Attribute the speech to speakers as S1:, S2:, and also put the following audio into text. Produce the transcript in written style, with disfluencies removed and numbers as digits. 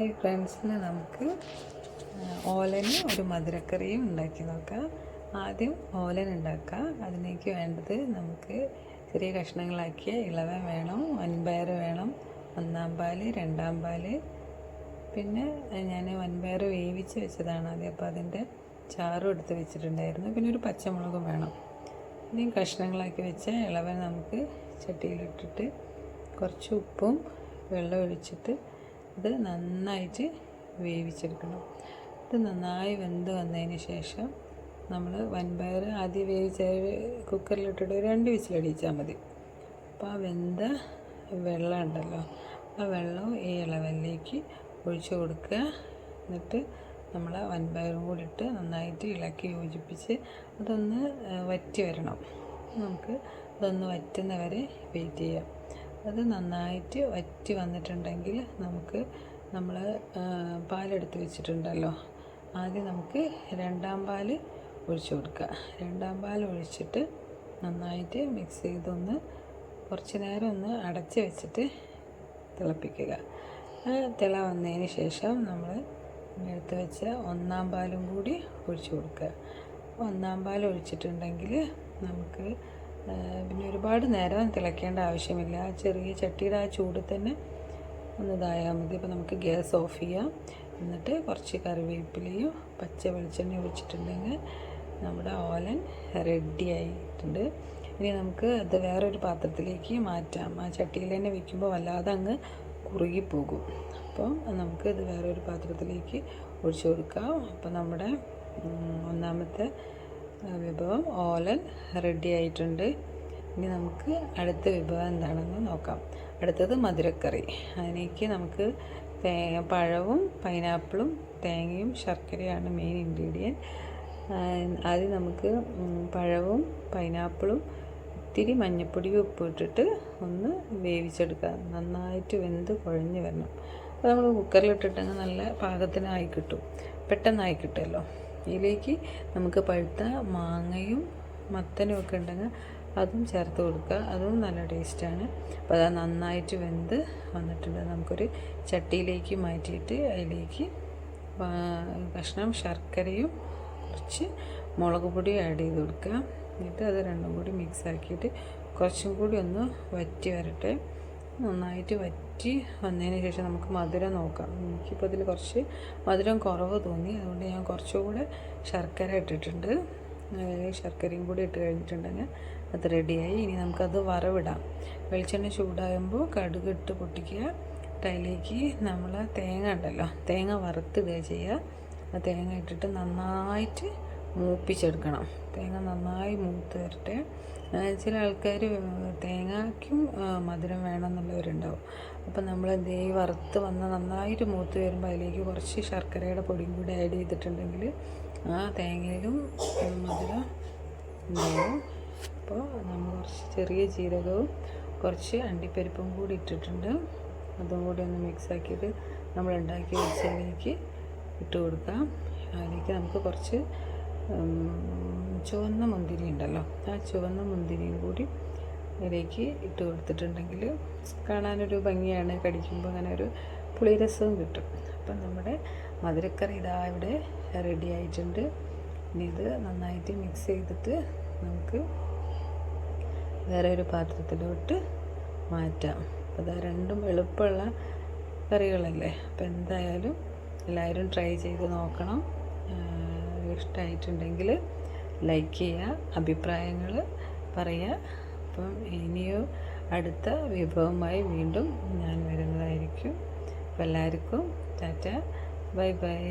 S1: ഈ ഫ്രണ്ട്സിന് നമുക്ക് ഓലന് ഒരു മധുരക്കറിയും ഉണ്ടാക്കി നോക്കാം. ആദ്യം ഓലൻ ഉണ്ടാക്കാം. അതിലേക്ക് വേണ്ടത് നമുക്ക് ചെറിയ കഷ്ണങ്ങളാക്കിയ ഇളവൻ വേണം, വൻപയർ വേണം, ഒന്നാം പാൽ, രണ്ടാം പാൽ. പിന്നെ ഞാൻ വൻപയർ വേവിച്ച് വെച്ചതാണ് ആദ്യം, അപ്പോൾ അതിൻ്റെ ചാറും എടുത്ത് വെച്ചിട്ടുണ്ടായിരുന്നു. പിന്നെ ഒരു പച്ചമുളകും വേണം. ഇനിയും കഷ്ണങ്ങളാക്കി വെച്ച ഇളവൻ നമുക്ക് ചട്ടിയിലിട്ടിട്ട് കുറച്ച് ഉപ്പും വെള്ളം ഒഴിച്ചിട്ട് ഇത് നന്നായിട്ട് വേവിച്ചെടുക്കണം. ഇത് നന്നായി വെന്ത് വന്നതിന് ശേഷം നമ്മൾ വൻപയർ ആദ്യം വേവിച്ച കുക്കറിലിട്ടിട്ട് 2 വിസിലടിച്ചാൽ മതി. അപ്പോൾ ആ വെന്ത വെള്ളം ഉണ്ടല്ലോ, ആ വെള്ളം ഈ ഇളവനിലേക്ക് ഒഴിച്ചു കൊടുക്കുക. എന്നിട്ട് നമ്മൾ വൻപയറും കൂടി ഇട്ട് നന്നായിട്ട് ഇളക്കി യോജിപ്പിച്ച് അതൊന്ന് വറ്റി വരണം. നമുക്ക് അതൊന്ന് വറ്റുന്ന വരെ വെയിറ്റ് ചെയ്യാം. അത് നന്നായിട്ട് വറ്റി വന്നിട്ടുണ്ടെങ്കിൽ നമുക്ക് നമ്മൾ പാലെടുത്ത് വെച്ചിട്ടുണ്ടല്ലോ, ആദ്യം നമുക്ക് രണ്ടാം പാൽ ഒഴിച്ചു കൊടുക്കുക. രണ്ടാം പാൽ ഒഴിച്ചിട്ട് നന്നായിട്ട് മിക്സ് ചെയ്തൊന്ന് കുറച്ച് നേരം ഒന്ന് അടച്ച് വെച്ചിട്ട് തിളപ്പിക്കുക. തിള വന്നതിന് ശേഷം നമ്മൾ എടുത്ത് വെച്ച ഒന്നാം പാലും കൂടി ഒഴിച്ചു കൊടുക്കുക. ഒന്നാം പാൽ ഒഴിച്ചിട്ടുണ്ടെങ്കിൽ നമുക്ക് പിന്നെ ഒരുപാട് നേരം തിളയ്ക്കേണ്ട ആവശ്യമില്ല. ചെറിയ ചട്ടിയുടെ ആ ചൂട് തന്നെ ഒന്ന് ഇതായാൽ മതി. അപ്പോൾ നമുക്ക് ഗ്യാസ് ഓഫ് ചെയ്യാം. എന്നിട്ട് കുറച്ച് കറിവേപ്പിലയും പച്ച വെളിച്ചെണ്ണ ഒഴിച്ചിട്ടുണ്ടെങ്കിൽ നമ്മുടെ ഓലൻ റെഡി ആയിട്ടുണ്ട്. ഇനി നമുക്ക് അത് വേറൊരു പാത്രത്തിലേക്ക് മാറ്റാം. ആ ചട്ടിയിൽ തന്നെ വയ്ക്കുമ്പോൾ വല്ലാതെ അങ്ങ് കുറുകിപ്പോകും. അപ്പോൾ നമുക്ക് ഇത് വേറൊരു പാത്രത്തിലേക്ക് ഒഴിച്ചു കൊടുക്കാം. അപ്പോൾ നമ്മുടെ ഒന്നാമത്തെ വിഭവം ഓലൻ റെഡി ആയിട്ടുണ്ട്. ഇനി നമുക്ക് അടുത്ത വിഭവം എന്താണെന്ന് നോക്കാം. അടുത്തത് മധുരക്കറി. അതിലേക്ക് നമുക്ക് പഴവും പൈനാപ്പിളും തേങ്ങയും ശർക്കരയാണ് മെയിൻ ഇൻഗ്രീഡിയൻറ്റ്. ആദ്യം നമുക്ക് പഴവും പൈനാപ്പിളും ഇത്തിരി മഞ്ഞൾപ്പൊടിയും ഉപ്പ് ഇട്ടിട്ട് ഒന്ന് വേവിച്ചെടുക്കുക. നന്നായിട്ട് വെന്ത് കുഴഞ്ഞ് വരണം. അപ്പോൾ നമ്മൾ കുക്കറിലിട്ടിട്ടെങ്കിൽ നല്ല പാകത്തിനായി കിട്ടും, പെട്ടെന്നായി കിട്ടുമല്ലോ. ഇതിലേക്ക് നമുക്ക് പഴുത്ത മാങ്ങയും മത്തനും ഒക്കെ ഉണ്ടെങ്കിൽ അതും ചേർത്ത് കൊടുക്കുക. അതും നല്ല ടേസ്റ്റാണ്. അപ്പോൾ അത് നന്നായിട്ട് വെന്ത് വന്നിട്ടുണ്ട്. നമുക്കൊരു ചട്ടിയിലേക്ക് മാറ്റിയിട്ട് അതിലേക്ക് കഷ്ണം ശർക്കരയും കുറച്ച് മുളക് പൊടിയും ആഡ് ചെയ്ത് കൊടുക്കുക. എന്നിട്ട് അത് രണ്ടും കൂടി മിക്സ് ആക്കിയിട്ട് കുറച്ചും കൂടി ഒന്ന് വറ്റി വരട്ടെ. നന്നായിട്ട് വറ്റി വന്നതിന് ശേഷം നമുക്ക് മധുരം നോക്കാം. എനിക്കിപ്പോൾ ഇതിൽ കുറച്ച് മധുരം കുറവ് തോന്നി, അതുകൊണ്ട് ഞാൻ കുറച്ചുകൂടെ ശർക്കര ഇട്ടിട്ടുണ്ട്. ശർക്കരയും കൂടി ഇട്ട് കഴിഞ്ഞിട്ടുണ്ടെങ്കിൽ അത് റെഡിയായി. ഇനി നമുക്കത് വറവിടാം. വെളിച്ചെണ്ണ ചൂടാകുമ്പോൾ കടുക് ഇട്ട് പൊട്ടിക്കുക. അതിലേക്ക് നമ്മൾ തേങ്ങ ഉണ്ടല്ലോ, തേങ്ങ വറുത്തിടുക ചെയ്യുക. ആ തേങ്ങ ഇട്ടിട്ട് നന്നായിട്ട് മൂപ്പിച്ചെടുക്കണം. തേങ്ങ നന്നായി മൂത്ത് വരട്ടെ. ചില ആൾക്കാർ തേങ്ങയ്ക്കും മധുരം വേണമെന്നുള്ളവരുണ്ടാവും. അപ്പം നമ്മൾ ഈ വറുത്ത് വന്ന് നന്നായിട്ട് മൂത്ത് വരുമ്പോൾ അതിലേക്ക് കുറച്ച് ശർക്കരയുടെ പൊടിയും കൂടി ആഡ് ചെയ്തിട്ടുണ്ടെങ്കിൽ ആ തേങ്ങയിലും മധുരം ഉണ്ടാവും. അപ്പോൾ നമ്മൾ കുറച്ച് ചെറിയ ജീരകവും കുറച്ച് അണ്ടിപ്പരിപ്പും കൂടി ഇട്ടിട്ടുണ്ട്. അതും കൂടി ഒന്ന് മിക്സ് ആക്കിയിട്ട് നമ്മൾ ഉണ്ടാക്കി വെച്ചതിലേക്ക് ഇട്ട് കൊടുക്കാം. അതിലേക്ക് നമുക്ക് കുറച്ച് ചുവന്ന മുന്തിരി ഉണ്ടല്ലോ, ആ ചുവന്ന മുന്തിരിയും കൂടി അതിലേക്ക് ഇട്ട് കൊടുത്തിട്ടുണ്ടെങ്കിൽ കാണാനൊരു ഭംഗിയാണ്. കടിക്കുമ്പോൾ അങ്ങനെ ഒരു പുളിരസവും കിട്ടും. അപ്പം നമ്മുടെ മധുരക്കറി ഇതാ ഇവിടെ റെഡി ആയിട്ടുണ്ട്. ഇനി ഇത് നന്നായിട്ട് മിക്സ് ചെയ്തിട്ട് നമുക്ക് വേറെ ഒരു പാത്രത്തിലോട്ട് മാറ്റാം. അപ്പോൾ ഇതാ രണ്ടും എളുപ്പമുള്ള കറികളല്ലേ. അപ്പോൾ എന്തായാലും എല്ലാവരും ട്രൈ ചെയ്ത് നോക്കണം. ഇഷ്ടമായിട്ടുണ്ടെങ്കിൽ ലൈക്ക് ചെയ്യുക, അഭിപ്രായങ്ങൾ പറയുക. അപ്പം ഇനിയും അടുത്ത വിഭവമായി വീണ്ടും ഞാൻ വരുന്നതായിരിക്കും. അപ്പോൾ എല്ലാവർക്കും ടാറ്റ, ബൈ ബൈ.